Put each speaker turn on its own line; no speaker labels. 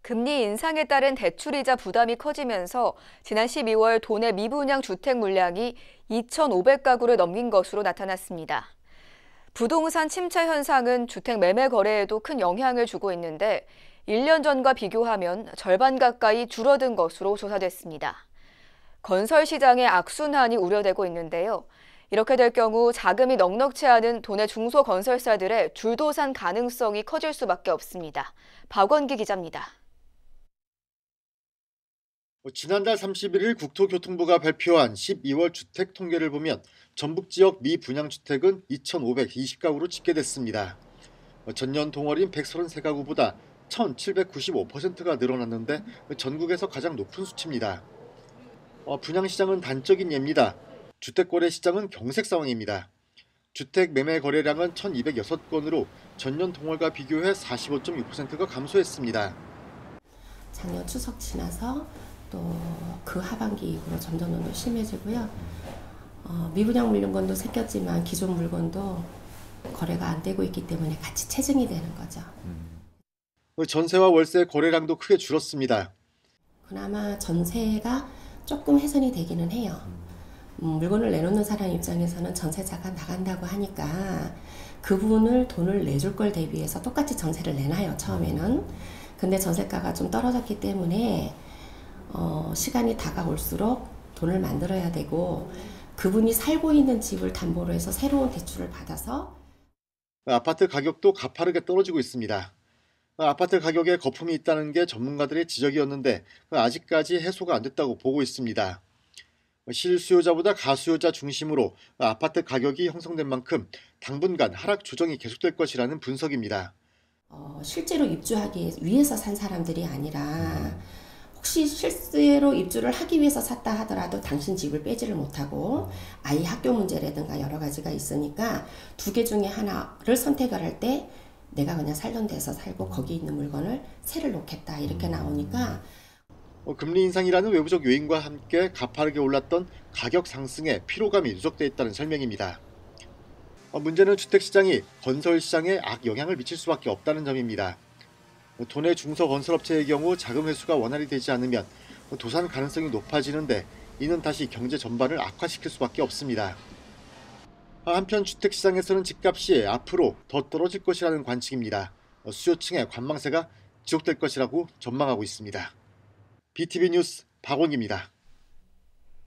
금리 인상에 따른 대출이자 부담이 커지면서 지난 12월 도내 미분양 주택 물량이 2,500가구를 넘긴 것으로 나타났습니다. 부동산 침체 현상은 주택 매매 거래에도 큰 영향을 주고 있는데 1년 전과 비교하면 절반 가까이 줄어든 것으로 조사됐습니다. 건설 시장의 악순환이 우려되고 있는데요. 이렇게 될 경우 자금이 넉넉치 않은 도내 중소건설사들의 줄도산 가능성이 커질 수밖에 없습니다. 박원기 기자입니다.
지난달 31일 국토교통부가 발표한 12월 주택 통계를 보면 전북 지역 미분양 주택은 2,520가구로 집계됐습니다. 전년 동월인 133가구보다 1,795%가 늘어났는데 전국에서 가장 높은 수치입니다. 분양시장은 단적인 예입니다. 주택거래 시장은 경색 상황입니다. 주택 매매 거래량은 1,206건으로 전년 동월과 비교해 45.6%가 감소했습니다.
작년 추석 지나서 또 그 하반기 이후로 점점 심해지고요. 미분양 물건도 생겼지만 기존 물건도 거래가 안 되고 있기 때문에 같이 체증이 되는 거죠.
전세와 월세 거래량도 크게 줄었습니다.
그나마 전세가 조금 개선이 되기는 해요. 물건을 내놓는 사람 입장에서는 전세자가 나간다고 하니까 그분을 돈을 내줄 걸 대비해서 똑같이 전세를 내놔요, 처음에는. 근데 전세가가 좀 떨어졌기 때문에 시간이 다가올수록 돈을 만들어야 되고 그분이 살고 있는 집을 담보로 해서 새로운 대출을 받아서
아파트 가격도 가파르게 떨어지고 있습니다. 아파트 가격에 거품이 있다는 게 전문가들의 지적이었는데 아직까지 해소가 안 됐다고 보고 있습니다. 실수요자보다 가수요자 중심으로 아파트 가격이 형성된 만큼 당분간 하락 조정이 계속될 것이라는 분석입니다.
실제로 입주하기 위해서 산 사람들이 아니라 혹시 실제로 입주를 하기 위해서 샀다 하더라도 당신 집을 빼지를 못하고 아이 학교 문제라든가 여러 가지가 있으니까 두 개 중에 하나를 선택을 할 때 내가 그냥 살던 데서 살고 거기 있는 물건을 새를 놓겠다 이렇게 나오니까
금리 인상이라는 외부적 요인과 함께 가파르게 올랐던 가격 상승에 피로감이 누적돼 있다는 설명입니다. 문제는 주택시장이 건설시장에 악영향을 미칠 수밖에 없다는 점입니다. 도내 중소건설업체의 경우 자금 회수가 원활히 되지 않으면 도산 가능성이 높아지는데 이는 다시 경제 전반을 악화시킬 수밖에 없습니다. 한편 주택시장에서는 집값이 앞으로 더 떨어질 것이라는 관측입니다. 수요층의 관망세가 지속될 것이라고 전망하고 있습니다. BTV 뉴스 박원기입니다.